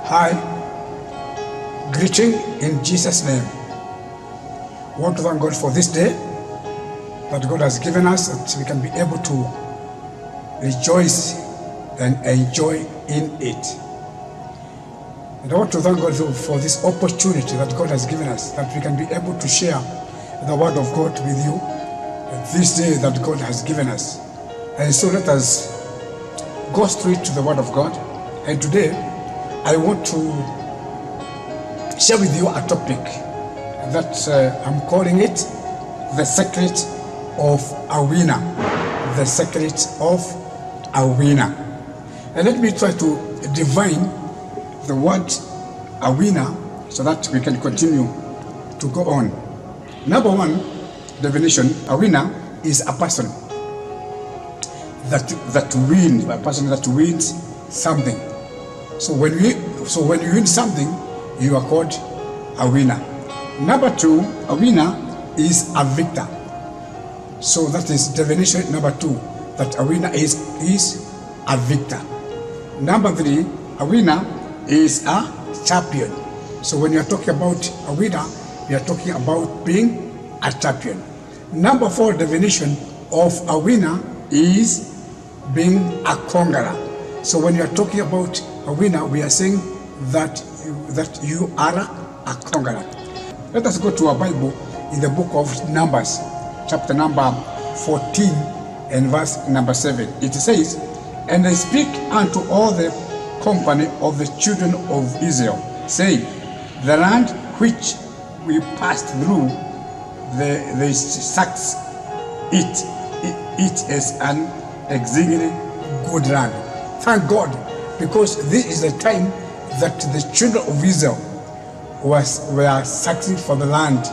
Hi, greeting in Jesus' name. I want to thank God for this day that God has given us, that we can be able to rejoice and enjoy in it. And I want to thank God for this opportunity that God has given us, that we can be able to share the word of God with you this day that God has given us. And so let us go straight to the word of God. And today I want to share with you a topic that I'm calling it the secret of a winner. The secret of a winner. And let me try to define the word a winner so that we can continue to go on. Number one definition: a winner is a person that wins, a person that wins something. So when you win something, you are called a winner. Number two, a winner is a victor. So that is definition number two, that a winner is a victor. Number three, a winner is a champion. So when you are talking about a winner, you are talking about being a champion. Number four definition of a winner is being a conqueror. So when you are talking about a winner, we are saying that you are a conqueror. Let us go to our Bible in the book of Numbers, chapter number 14 and verse number 7. It says, "And I speak unto all the company of the children of Israel, saying, the land which we passed through, the sucks it is an exceedingly good land." Thank God, because this is the time that the children of Israel were searching for the land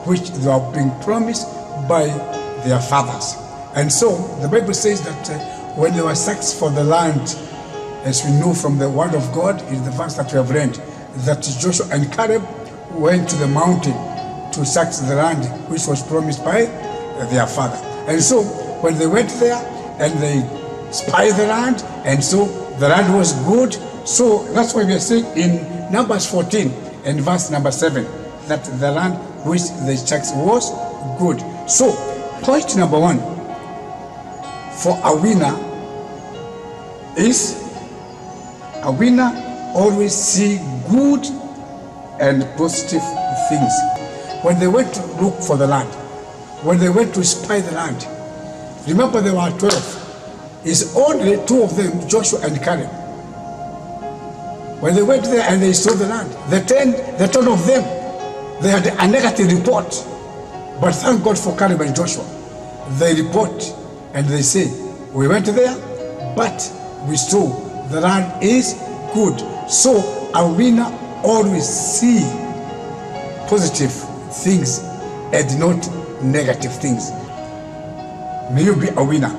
which they were being promised by their fathers. And so the Bible says that when they were searching for the land, as we know from the word of God, in the verse that we have read, that Joshua and Caleb went to the mountain to search the land which was promised by their father. And so when they went there and they spied the land, and so the land was good. So that's why we are saying in Numbers 14 and verse number 7 that the land which they checked was good. So point number one for a winner is a winner always see good and positive things. When they went to look for the land, when they went to spy the land, remember there were 12. It's only two of them, Joshua and Caleb. When they went there and they saw the land, the 10 of them, they had a negative report. But thank God for Caleb and Joshua. They report and they say, we went there, but we saw the land is good. So a winner always see positive things and not negative things. May you be a winner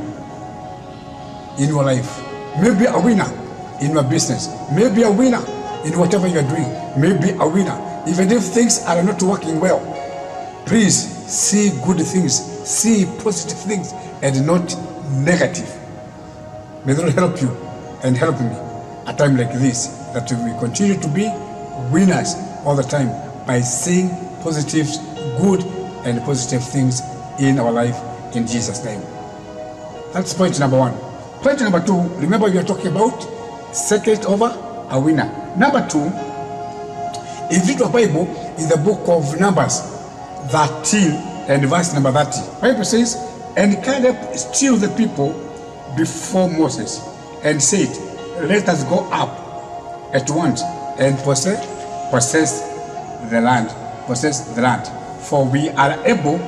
in your life. May be a winner in your business. May be a winner in whatever you are doing. May be a winner. Even if things are not working well, please see good things, see positive things and not negative. May the Lord help you and help me at a time like this, that we continue to be winners all the time by seeing positive, good and positive things in our life in Jesus' name. That's point number one. Point number two, remember we are talking about secret over a winner. Number two, if you read your Bible in the book of Numbers 13 and verse number 30, Bible says, "And Caleb stilled the people before Moses and said, let us go up at once and possess the land, for we are able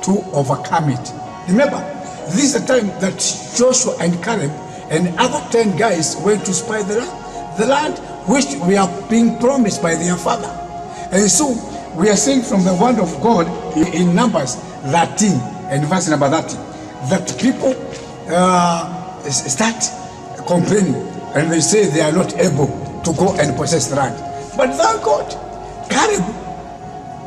to overcome it." Remember, this is the time that Joshua and Caleb and other 10 guys went to spy the land which we are being promised by their father. And so we are saying from the word of God in Numbers 13 and verse number 30 that people start complaining and they say they are not able to go and possess the land. But thank God, Caleb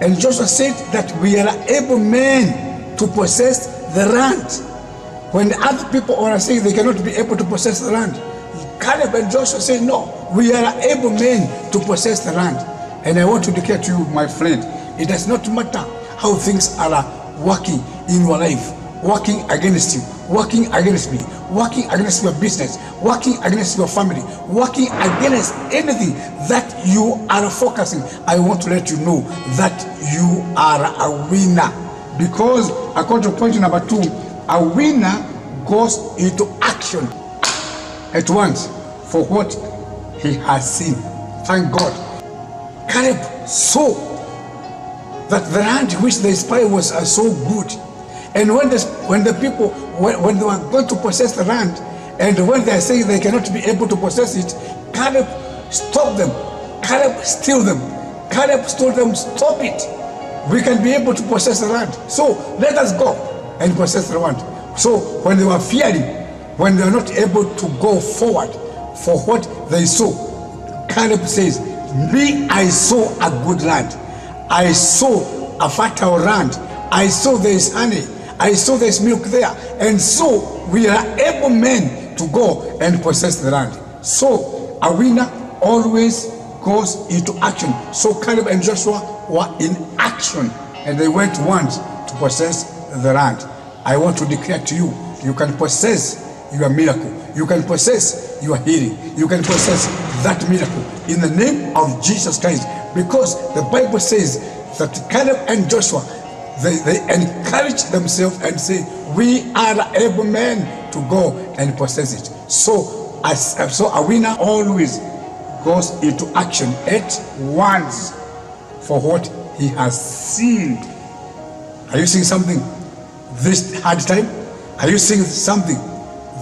and Joshua said that we are able men to possess the land. When other people are saying they cannot be able to possess the land, Caleb and Joshua say, no, we are able men to possess the land. And I want to declare to you, my friend, it does not matter how things are working in your life, working against you, working against me, working against your business, working against your family, working against anything that you are focusing. I want to let you know that you are a winner. Because according to point number 2, a winner goes into action at once for what he has seen. Thank God. Caleb saw that the land which they spied was so good. And when the people, when they were going to possess the land, and when they are saying they cannot be able to possess it, Caleb stopped them. Caleb stilled them. Caleb told them, stop it. We can be able to possess the land. So let us go and possess the land. So when they were fearing, when they were not able to go forward for what they saw, Caleb says, me, I saw a good land. I saw a fertile land. I saw there is honey. I saw there is milk there. And so we are able men to go and possess the land. So a winner always goes into action. So Caleb and Joshua were in action, and they went once to possess the land. I want to declare to you, you can possess your miracle. You can possess your healing. You can possess that miracle in the name of Jesus Christ. Because the Bible says that Caleb and Joshua, they encourage themselves and say, we are able men to go and possess it. So a winner always goes into action at once for what he has seen. Are you seeing something this hard time? Are you seeing something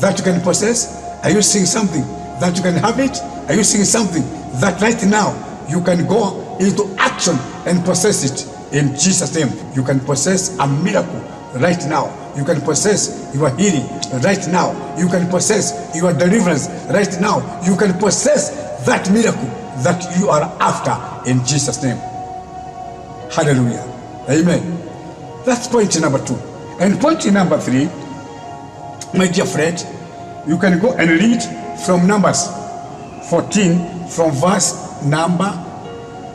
that you can possess? Are you seeing something that you can have it? Are you seeing something that right now you can go into action and possess it? In Jesus' name, you can possess a miracle right now. You can possess your healing right now. You can possess your deliverance right now. You can possess that miracle that you are after in Jesus' name. Hallelujah. Amen. That's point number 2. And point number 3, my dear friend, you can go and read from Numbers 14, from verse number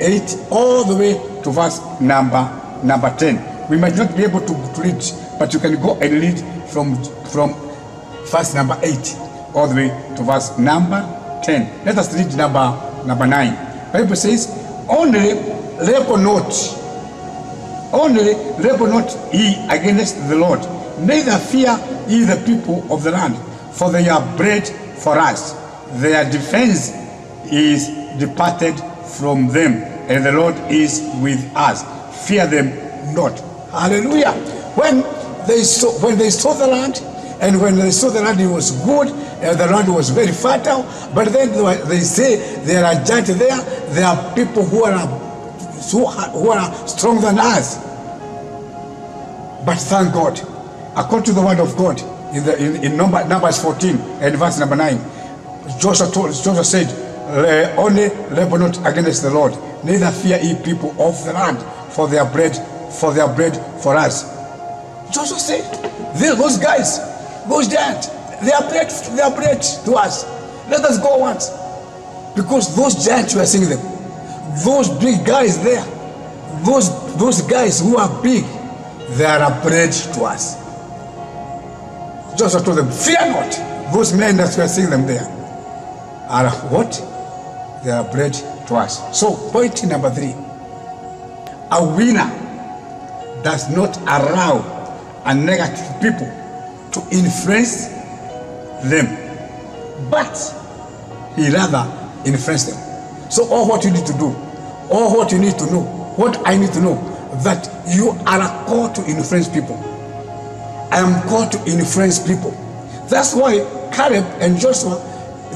8 all the way to verse number 10. We might not be able to read, but you can go and read from verse number 8 all the way to verse number 10. Let us read number 9. Bible says, only rebel not ye against the Lord, neither fear ye the people of the land, for they are bread for us. Their defense is departed from them, and the Lord is with us. Fear them not. Hallelujah. When they saw the land, and when they saw the land, it was good, and the land was very fertile. But then they say there are giants there. There are people who are stronger than us. But thank God, according to the word of God, in Numbers 14 and verse number 9, Joshua said, only rebel not against the Lord, neither fear ye people of the land, for their bread for us. Joshua said, those guys, those giants, they are bread to us. Let us go once. Because those giants, you are seeing them, those big guys there, those guys who are big, they are a bread to us. Joshua told them, fear not. Those men that we are seeing them there are what? They are bread to us. So point number 3, a winner does not allow a negative people to influence them, but he rather influence them. So all what you need to do, all what you need to know, what I need to know, that you are called to influence people. I am called to influence people. That's why Caleb and Joshua,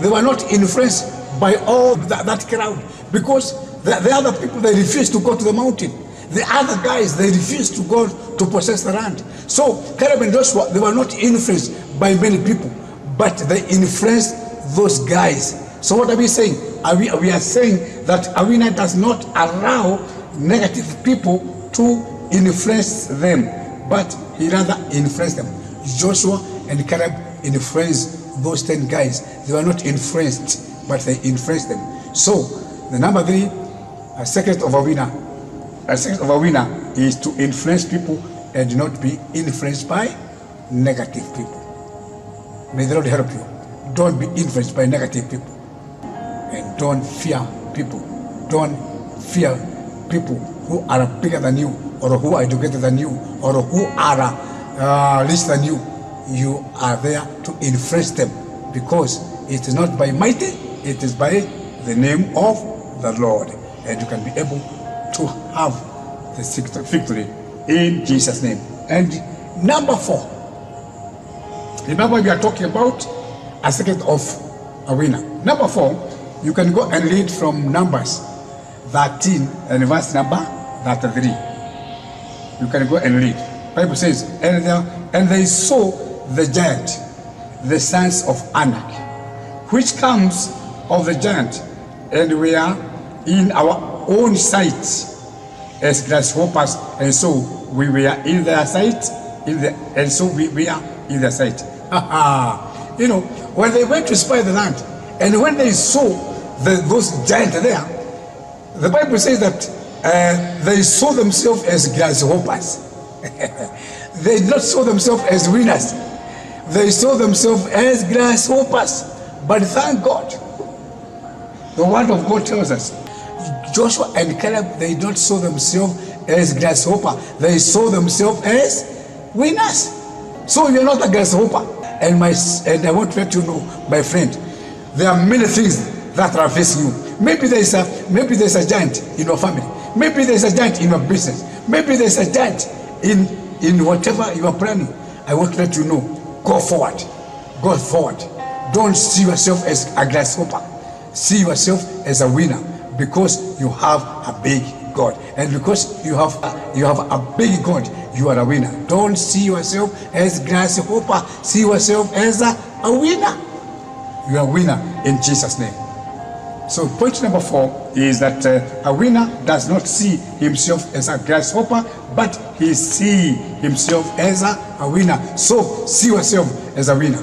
they were not influenced by all that crowd, because the other people, they refused to go to the mountain. The other guys, they refused to go to possess the land. So Caleb and Joshua, they were not influenced by many people, but they influenced those guys. So what are we saying? We are saying that a winner does not allow negative people to influence them, but he rather influenced them. Joshua and Caleb influenced those 10 guys, they were not influenced, but they influenced them. So, the number 3, a secret of a winner is to influence people and not be influenced by negative people. May the Lord help you. Don't be influenced by negative people. And don't fear people. Don't fear people who are bigger than you, or who are educated than you, or who are richer than you. You are there to influence them, because it is not by mighty, it is by the name of the Lord. And you can be able to have the secret victory in Jesus' name. And number 4. Remember, we are talking about a secret of a winner. Number 4, you can go and read from Numbers 13 and verse number 33. You can go and read. The Bible says, and they saw the giant, the sons of Anak, which comes of the giant, and we are in our own sight as grasshoppers, and so we were in their sight, and so we are in their sight. You know, when they went to spy the land, and when they saw those giants there, the Bible says that they saw themselves as grasshoppers. They did not saw themselves as winners. They saw themselves as grasshoppers. But thank God, the word of God tells us, Joshua and Caleb, they don't saw themselves as grasshopper. They saw themselves as winners. So you're not a grasshopper. And I want to let you know, my friend, there are many things that are facing you. Maybe there's a giant in your family. Maybe there's a giant in your business. Maybe there's a giant in whatever you are planning. I want to let you know, go forward. Go forward. Don't see yourself as a grasshopper. See yourself as a winner, because you have a big God. And because you have a big God, you are a winner. Don't see yourself as grasshopper. See yourself as a winner. You are a winner in Jesus' name. So point number 4 is that a winner does not see himself as a grasshopper, but he sees himself as a winner. So see yourself as a winner.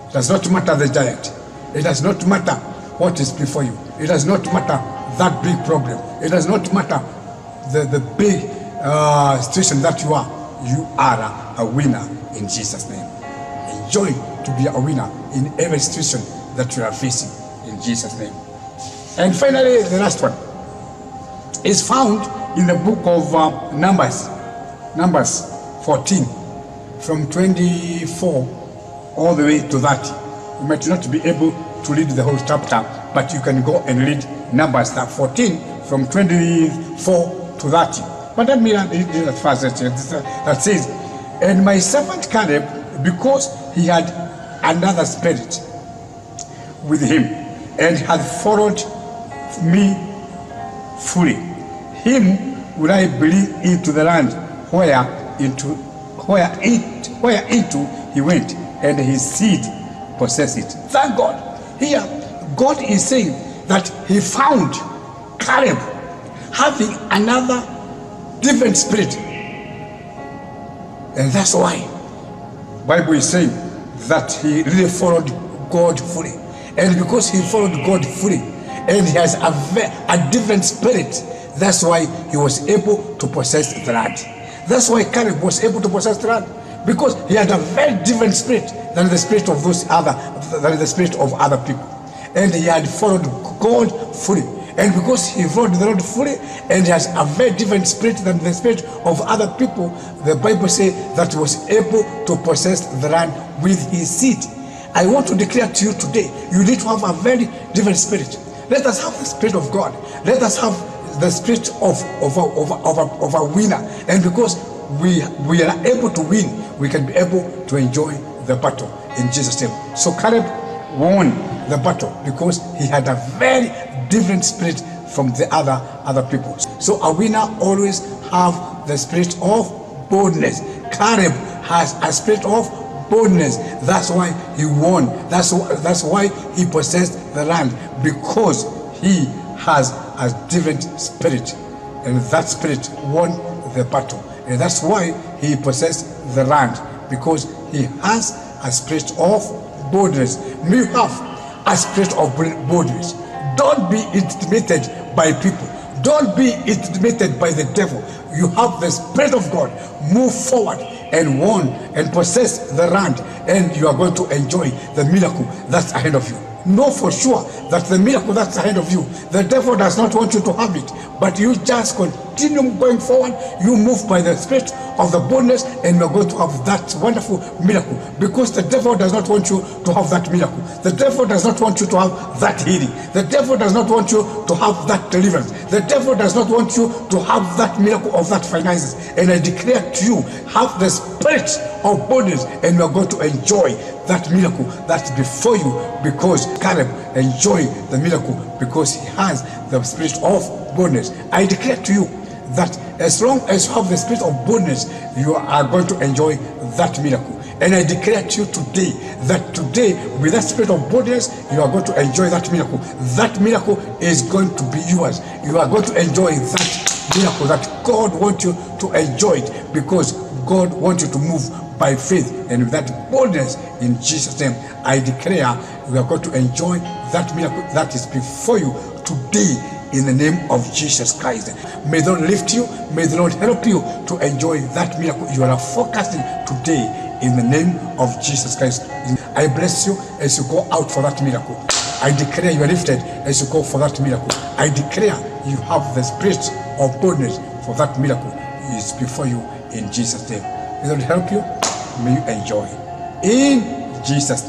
It does not matter the giant. It does not matter what is before you. It does not matter that big problem. It does not matter the big situation that you are. You are a winner in Jesus' name. Enjoy to be a winner in every situation that you are facing in Jesus' name. And finally, the last one is found in the book of Numbers 14, from 24 all the way to 30. You might not be able to read the whole chapter, but you can go and read Numbers 14 from 24 to 30. But let me read that first that says, and my servant Caleb, because he had another spirit with him, and had followed me fully, him will I bring into the land where into he went, and his seed possess it. Thank God. Here, God is saying that he found Caleb having another different spirit. And that's why the Bible is saying that he really followed God fully. And because he followed God fully, and he has a different spirit, that's why he was able to possess the land. That's why Caleb was able to possess the land, because he had a very different spirit than the spirit of other people. And he had followed God fully. And because he followed the Lord fully, and he has a very different spirit than the spirit of other people, the Bible says that he was able to possess the land with his seed. I want to declare to you today, you need to have a very different spirit. Let us have the spirit of God. Let us have the spirit of a winner. And because we are able to win, we can be able to enjoy the battle in Jesus' name. So Caleb won the battle because he had a very different spirit from the other people. So a winner always have the spirit of boldness. Caleb has a spirit of boldness. That's why he won. That's why he possessed the land, because he has a different spirit, and that spirit won the battle. And that's why he possessed the land, because he has a spirit of boldness. May you have a spirit of boldness. Don't be intimidated by people. Don't be intimidated by the devil. You have the Spirit of God. Move forward and won and possess the land, and you are going to enjoy the miracle that's ahead of you. Know for sure that the miracle that's ahead of you, the devil does not want you to have it, but you just continue going forward. You move by the spirit of the boldness, and you're going to have that wonderful miracle, because the devil does not want you to have that miracle. The devil does not want you to have that healing. The devil does not want you to have that deliverance. The devil does not want you to have that miracle of that finances. And I declare to you, have the spirit of boldness, and you're going to enjoy that miracle that's before you, because Caleb enjoyed the miracle because he has the spirit of boldness. I declare to you that as long as you have the spirit of boldness, you are going to enjoy that miracle. And I declare to you today that today, with that spirit of boldness, you are going to enjoy that miracle. That miracle is going to be yours. You are going to enjoy that miracle that God wants you to enjoy it, because God wants you to move by faith and with that boldness. In Jesus' name, I declare we are going to enjoy that miracle that is before you today, in the name of Jesus Christ. May the Lord lift you. May the Lord help you to enjoy that miracle you are focusing today, in the name of Jesus Christ. I bless you as you go out for that miracle. I declare you are lifted as you go for that miracle. I declare you have the spirit of boldness for that miracle is before you, in Jesus' name. May the Lord help you. May you enjoy. In Jesus' name.